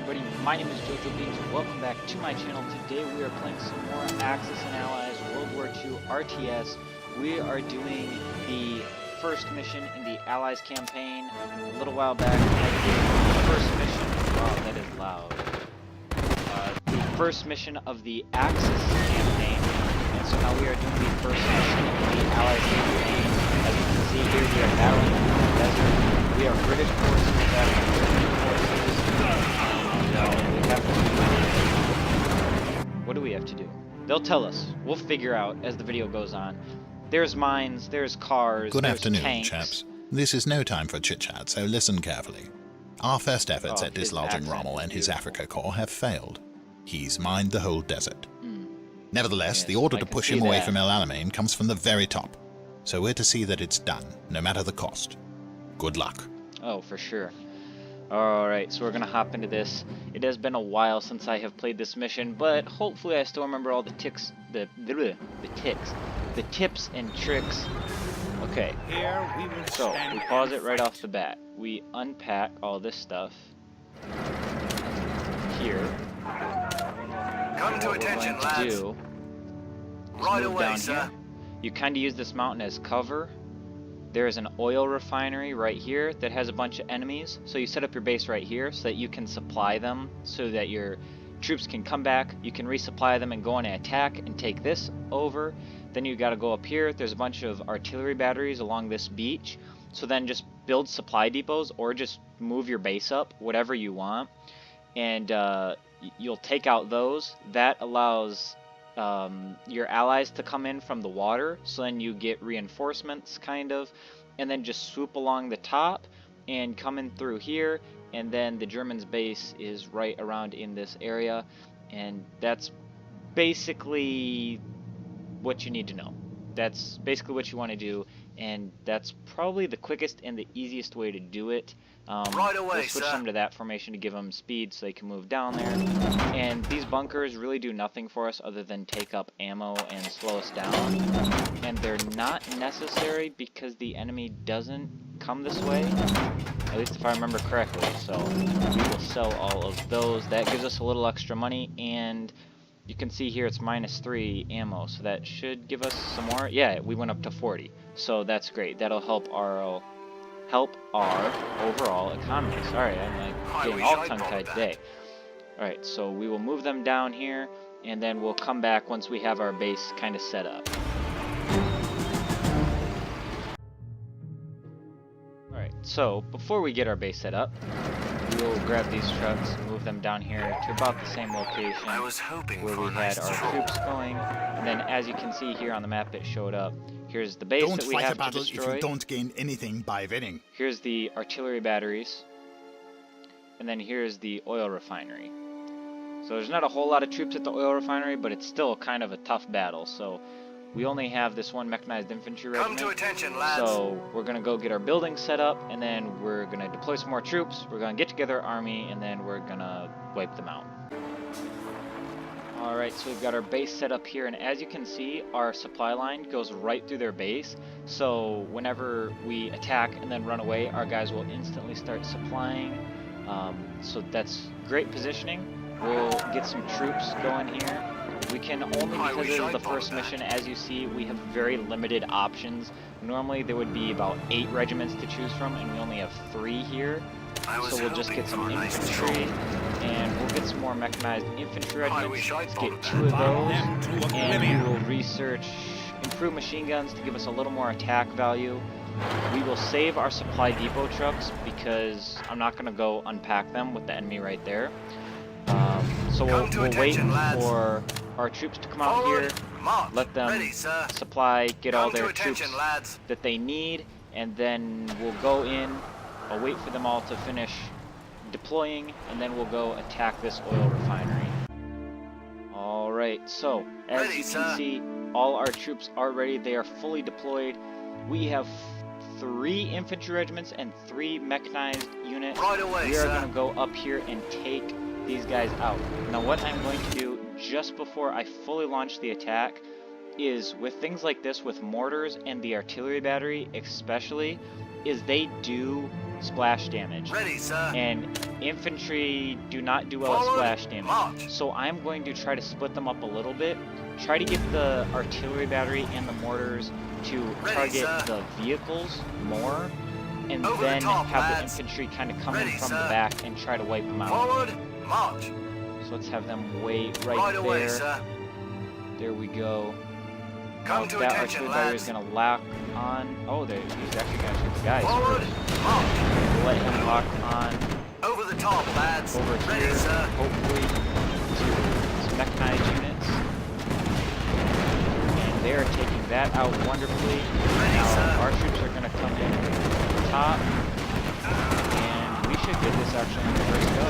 everybody, my name is Jojobeans. Welcome back to my channel. Today we are playing some more Axis and Allies World War II RTS. We are doing the first mission in the Allies campaign. A little while back I did the first mission. Wow, that is loud. The first mission of the Axis campaign. And so now we are doing the first mission in the Allies campaign. As you can see here, we are battling in the desert. We are British forces battling German forces. What do we have to do? They'll tell us. We'll figure out as the video goes on. There's mines, there's cars, Good there's afternoon, tanks. chaps. This is no time for chit-chat, so listen carefully. Our first efforts at dislodging Rommel and his Africa Corps have failed. He's mined the whole desert. Nevertheless, Yes, the order I to can push see him away that. from Alamein comes from the very top. So we're to see that it's done, no matter the cost. Good luck. Oh, for sure. Alright, so we're gonna hop into this. It has been a while since I have played this mission, but hopefully I still remember all the tips and tricks. Okay, so we pause it right off the bat. We unpack all this stuff here. Come to attention, lads. Do Right move away, down sir. here. You kind of use this mountain as cover. There is an oil refinery right here that has a bunch of enemies. So you set up your base right here so that you can supply them so that your troops can come back. You can resupply them and go on an attack and take this over. Then you got to go up here. There's a bunch of artillery batteries along this beach. So then just build supply depots or just move your base up, whatever you want. And you'll take out those. That allows your allies to come in from the water, so then you get reinforcements kind of, and then just swoop along the top and come in through here, and then the Germans' base is right around in this area, and that's basically what you need to know. That's basically what you want to do, and that's probably the quickest and the easiest way to do it. Right away, we'll switch sir. them to that formation to give them speed so they can move down there. And these bunkers really do nothing for us other than take up ammo and slow us down. And they're not necessary because the enemy doesn't come this way, at least if I remember correctly. So we will sell all of those. That gives us a little extra money, and you can see here it's -3 ammo, so that should give us some more. Yeah, we went up to 40, so that's great. That'll help our overall economy. Sorry, I'm like getting all tongue-tied today. Alright, so we will move them down here, and then we'll come back once we have our base kind of set up. Alright, so before we get our base set up, we'll grab these trucks, move them down here to about the same location I was hoping where for we a had nice our stroll. troops going. And then as you can see here on the map, it showed up. Here's the base Don't that we fight a have to battle if destroy. you don't gain anything by winning. Here's the artillery batteries. And then here's the oil refinery. So there's not a whole lot of troops at the oil refinery, but it's still kind of a tough battle. So we only have this one mechanized infantry Come to regiment. attention, lads. So we're going to go get our buildings set up, and then we're going to deploy some more troops. We're going to get together our army, and then we're going to wipe them out. Alright, so we've got our base set up here, and as you can see, our supply line goes right through their base. So whenever we attack and then run away, our guys will instantly start supplying. So that's great positioning. We'll get some troops going here. We can only, because this is the first mission, as you see, we have very limited options. Normally there would be about 8 regiments to choose from, and we only have 3 here. So we'll just get some infantry, and we'll get some more mechanized infantry regiments. Let's get 2 of those, and we will research improved machine guns to give us a little more attack value. We will save our supply depot trucks because I'm not going to go unpack them with the enemy right there. So we'll wait for our troops to come out here, let them supply, get all their troops that they need, and then we'll go in. I'll wait for them all to finish deploying, and then we'll go attack this oil refinery. Alright, so as you can see, all our troops are ready. They are fully deployed. We have 3 infantry regiments and 3 mechanized units. Right away, we are sir. going to go up here and take these guys out. Now what I'm going to do just before I fully launch the attack is, with things like this, with mortars and the artillery battery especially, is they do splash damage. Ready, sir. And infantry do not do well at splash damage. March. So I'm going to try to split them up a little bit. Try to get the artillery battery and the mortars to target the vehicles more. And Over then the top, have lads. the infantry kind of come Ready, in from sir. the back and try to wipe them out. Forward, march. So let's have them wait right, Right there. away, sir. There we go. Come Now to that attention, artillery battery is lads. going to lock on. Oh, he's actually going to shoot the guys Forward, first. march. We'll let him lock on Over the top, lads. over Ready, here, sir. hopefully to some mechanized units. And they are taking that out wonderfully. Ready, Now sir. our troops are going to come in top, and we should get this actually on the first go.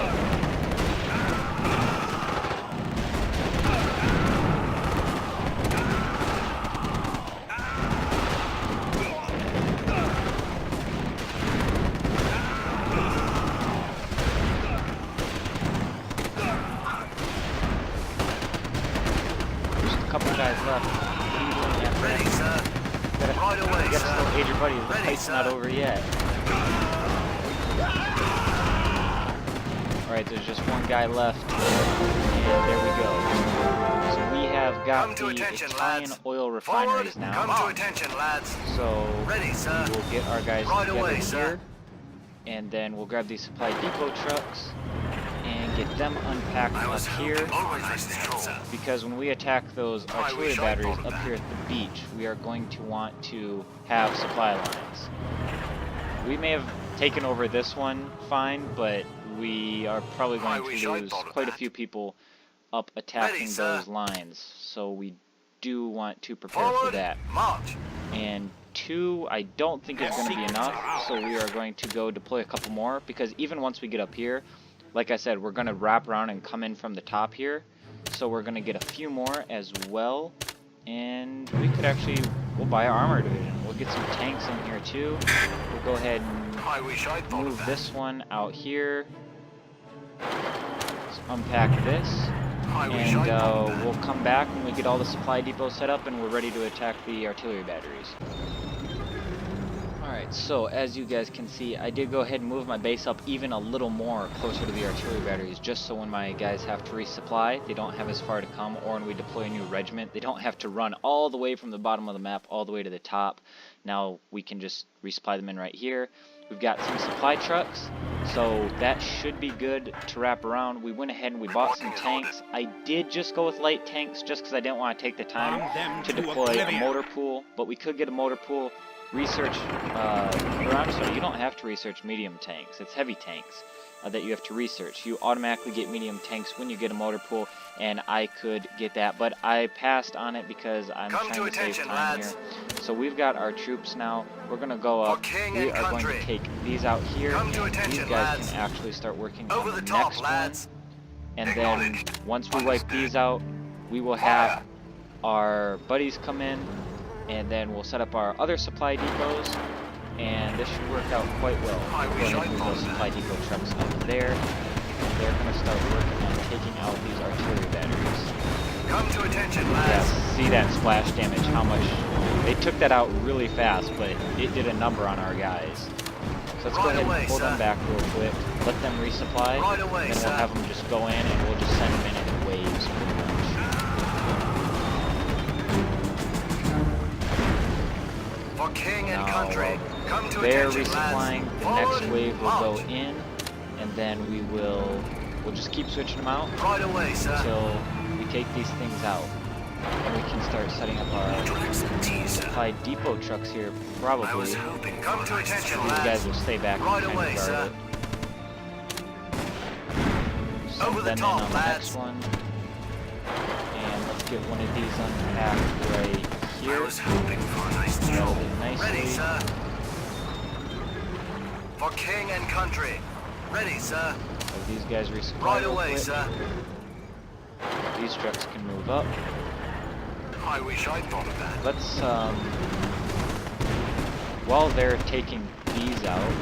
Just a couple guys left. What are you doing there, Ready, friend? sir. Gotta, Right away, gotta sir. still aid your buddy. The Ready, fight's not sir. over yet. Alright, there's just one guy left. And there we go. So we have got Come to the attention, Italian lads. oil Forward, refineries come now. to attention, lads. So Ready, sir. we'll get our guys Right together away, here. sir. And then we'll grab these supply depot trucks and get them unpacked I up was here. always understand, sir. Because when we attack those artillery wish I'd batteries thought of up that. here at the beach, we are going to want to have supply lines. We may have taken over this one fine, but we are probably I going wish to I'd lose thought of quite a that. few people up attacking Ready, sir. those lines. So we do want to prepare for Forward, that. march. And 2, I don't think is going to be enough, so we are going to go deploy a couple more, because even once we get up here, like I said, we're going to wrap around and come in from the top here, so we're going to get a few more as well, and we could actually, we'll buy our armor division. We'll get some tanks in here too. We'll go ahead and I wish I'd thought of move that. this one out here. Let's unpack this. I wish And I'd thought of that. we'll come back when we get all the supply depots set up and we're ready to attack the artillery batteries. Alright, so as you guys can see, I did go ahead and move my base up even a little more closer to the artillery batteries, just so when my guys have to resupply, they don't have as far to come, or when we deploy a new regiment, they don't have to run all the way from the bottom of the map all the way to the top. Now we can just resupply them in right here. We've got some supply trucks, so that should be good to wrap around. We went ahead and we bought some tanks. I did just go with light tanks just because I didn't want to take the time to deploy a motor pool, but we could get a motor pool. Research, or I'm sorry, you don't have to research medium tanks. It's heavy tanks that you have to research. You automatically get medium tanks when you get a motor pool, and I could get that, but I passed on it because I'm Come trying to to save attention, time lads. here. So we've got our troops now. We're going to go up. king We and are going country. to take these out here, Come to and these attention, guys lads. can actually start working Over on the the top, next lads. one. And then Acknowledged. once we wipe these out, we will have our buddies come in, and then we'll set up our other supply depots, and this should work out quite well. I We'll wish go ahead I'd and move thought those of supply depot trucks up there, and they're going to start working on taking out these artillery batteries. Come to attention, Yeah, lads. see that splash damage, how much, they took that out really fast, but it did a number on our guys. So let's go Right ahead away, and pull them sir. back real quick, let them resupply, Right away, then sir. we'll have them just go in and we'll just send them in waves pretty much. For king and Now, country. Come to they're attention, resupplying, lads. the next Forward, wave will go march. in, and then we'll just keep switching them out Right away, sir. until we take these things out. And we can start setting up our supply depot trucks here, probably. I was hoping. Come to attention, These guys lads. will stay back Right and kind away, of sir. guard it. Send Over the them top, in on the lads. next one. And let's get one of these unpacked right I here. was hoping for a nice Settle throw. it nicely. Ready, sir. For king and country. Ready, sir. So these guys resupply Right real away, quick. sir. These trucks can move up. I wish I'd thought of that. Let's, while they're taking these out,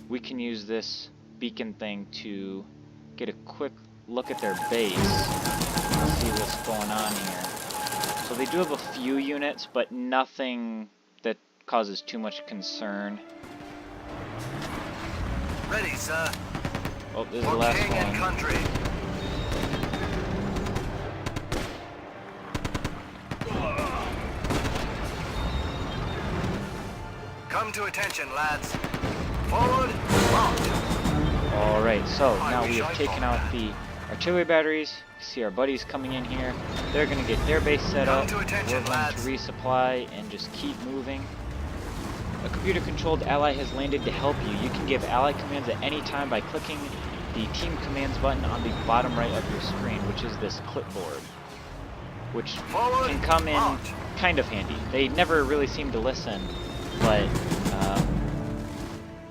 we can use this beacon thing to get a quick look at their base and see what's going on here. So they do have a few units, but nothing that causes too much concern. Ready, sir. Oh, this is the For last king and one. country. Come to attention, lads. Forward, march. Alright, so now wish we have I taken thought out that. the artillery batteries. You see our buddies coming in here. They're going to get their base set Come up. to attention, We're going lads. to resupply and just keep moving. A computer-controlled ally has landed to help you. You can give ally commands at any time by clicking the Team Commands button on the bottom right of your screen, which is this clipboard, which Forward, can come in march. kind of handy. They never really seem to listen, but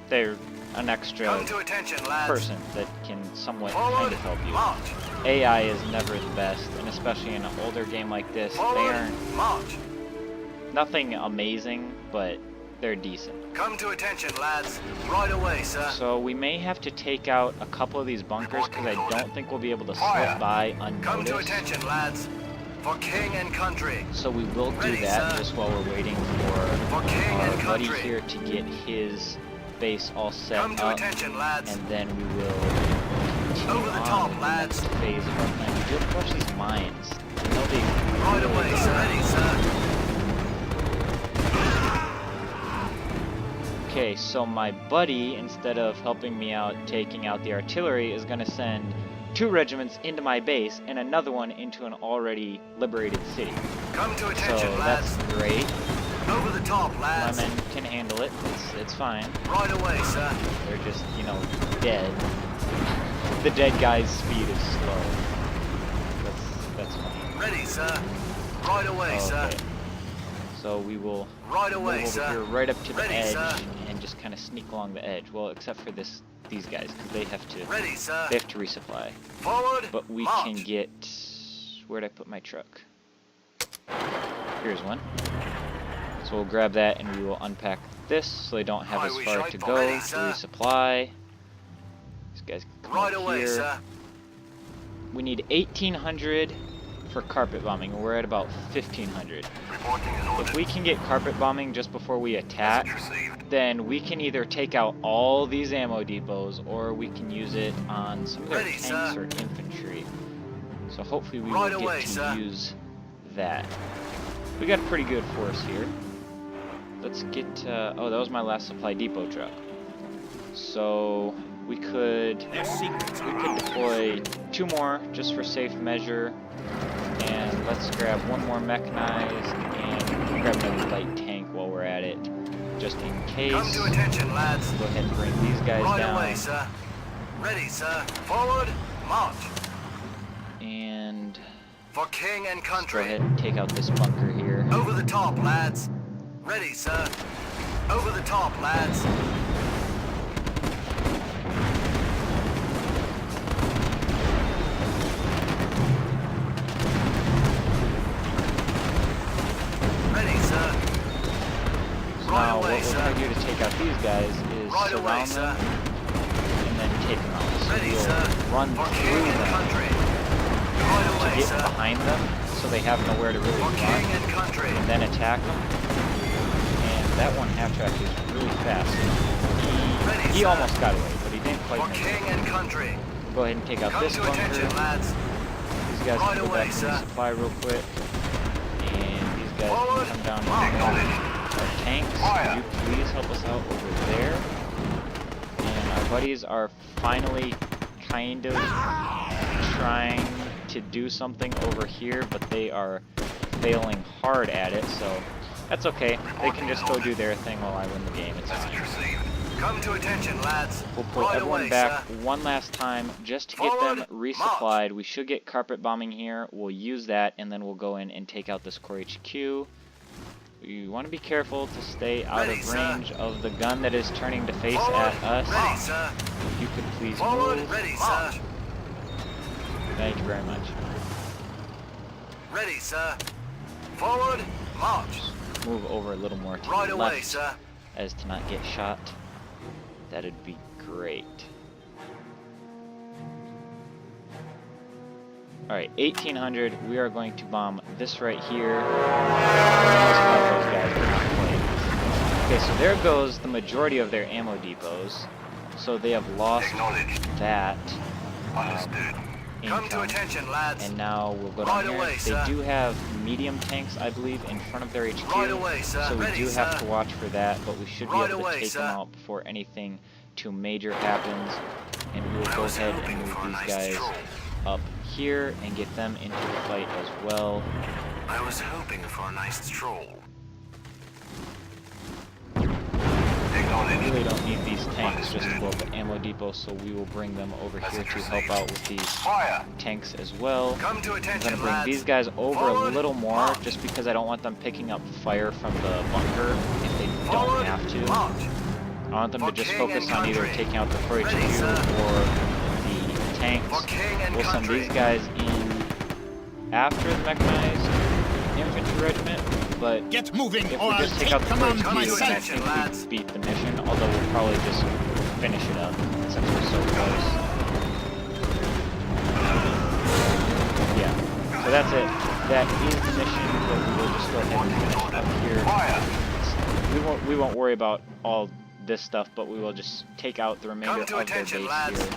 they're an extra Come to attention, lads. person that can somewhat Forward, kind of help you. march. AI is never the best, and especially in an older game like this, they Forward, aren't march. nothing amazing, but they're decent. Come to attention, lads. Right away, sir. So we may have to take out a couple of these bunkers because I don't think we'll be able to slip by Come to unnoticed. attention, lads. For king and country. So we will do Ready, that sir. just while we're waiting for For king our and buddy country. here to get his base all set Come to up, attention, lads. and then we will continue Over the on top, to the lads. next phase of our plan. We do have to watch these mines. They'll be Right away, sir. Ready, sir. Okay, so my buddy, instead of helping me out taking out the artillery, is going to send 2 regiments into my base and another one into an already liberated city. Come to So attention, lads. that's great. Over the top, My lads. men can handle it. It's fine. Right away, sir. They're just, you know, dead. The dead guy's speed is slow. That's funny. Ready, sir. Right away, sir. Okay. So we will Right move away, over sir. here right up to the Ready, edge sir. and just kind of sneak along the edge. Well, except for these guys, because they have to Ready, sir. resupply. Forward, But we march. can get... Where'd I put my truck? Here's one. So we'll grab that and we will unpack this so they don't have I as wish far I'd to bought go any, to sir. resupply. These guys can come Right up away, here. sir. We need 1,800 for carpet bombing. We're at about 1,500. Reporting in order. If we can get carpet bombing just before we attack, Received. then we can either take out all these ammo depots or we can use it on some of their Ready, tanks sir. or infantry. So hopefully we Right will get away, to sir. use that. We got a pretty good force here. Let's get, oh, that was my last supply depot truck. So we could deploy 2 more just for safe measure. And let's grab 1 more mechanized and grab another light tank while we're at it, just in case. Come to attention, lads. Go ahead and bring these guys Right down. away, sir. Ready, sir. Forward, march. And For king and go country. ahead and take out this bunker here. Over the top, lads. Ready, sir. Over the top, lads. Ready, sir. Now, what away, we're sir. going to do to take out these guys is Right away, surround sir. them and then take them out. So Ready, we'll sir. run For through king and them country. Right to away, get sir. behind them so they have nowhere to really For king run, and country. and then attack them. And that one half-track is really fast. Ready, He sir. almost got away, but he didn't quite For make it. king and country. Go ahead and take out Come this to bunker. attention, lads. These guys Right can go away, back and sir. resupply real quick. And these guys Forward. can come down Mark on and it. our tanks. Fire. Could you please help us out over there? And our buddies are finally kind of trying to do something over here, but they are failing hard at it, so that's okay. They can just go do their thing while I win the game. It's fine. Received. Come to attention, lads. We'll pull Right everyone away, back sir. one last time just to get Forward, them resupplied. We should get carpet bombing here. We'll use that, and then we'll go in and take out this core HQ. You want to be careful to stay out Ready, of sir. range of the gun that is turning to face Forward. at us. Ready, sir. If you could please Forward. move. Ready, sir. Thank you very much. Ready, sir. Forward, march. Move over a little more to Right the away, left sir. as to not get shot. That'd be great. Alright, 1,800. We are going to bomb this right here. Almost got those guys, but not quite. Okay, so there goes the majority of their ammo depots. so they have lost that Come to income. attention, lads. And now we'll go down Right here. away, They sir. do have medium tanks, I believe, in front of their HQ. Right away, sir. So we Ready, do have sir. to watch for that, but we should be Right able to away, take sir. them out before anything too major happens. And we will go ahead and move these guys up here and get them into the fight as well. I was hoping for a nice stroll. We really don't need these tanks just to blow up the ammo depot, so we will bring them over here to help out with these tanks as well. Come to I'm attention, going to bring lads. these guys over Forward, a little more, march. just because I don't want them picking up fire from the bunker if they don't Forward, have to. march. I want them to For just king focus and on either country. taking out the freight Ready, HQ sir. or the tanks. For king and We'll send country. these guys in after the mechanized infantry regiment, but Get moving, if or we I'll just take take out the freight command HQ, I myself. think lads. we beat the mission, although we'll probably just finish it up since we're so close. Yeah, so that's it. That is the mission, but we will just go ahead and finish up here. We won't worry about all this stuff, but we will just take out the remainder Come to of their attention, base lads. here.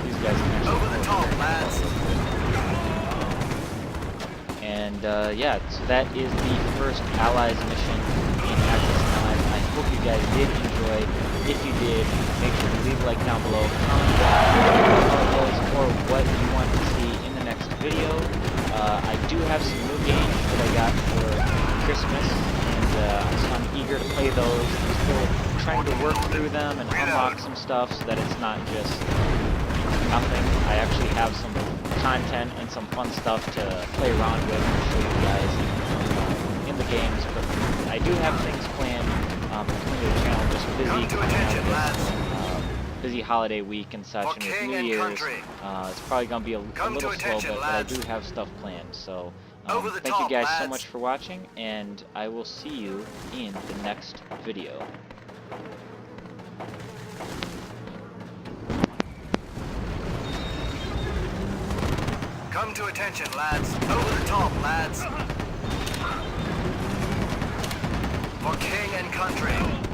These guys can actually Over the go top, here. lads. And yeah, so that is the first Allies mission in Axis and Allies. I hope you guys did enjoy. If you did, make sure to leave a like down below, comment down or what you want to see in the next video. I do have some new games that I got for Christmas, and so I'm eager to play those. I'm still trying to work through them and unlock some stuff so that it's not just nothing. I actually have some content and some fun stuff to play around with and show you guys in the games, but I do have things planned coming to the channel, just busy Come to coming out attention, of lads. this busy holiday week and such, For and with king New and Year's, country. it's probably going to be a Come to little slow, attention, but I lads. do have stuff planned, so Over the thank you top, guys so lads. much for watching, and I will see you in the next video. Come to attention, lads. Over the top, lads. For king and country.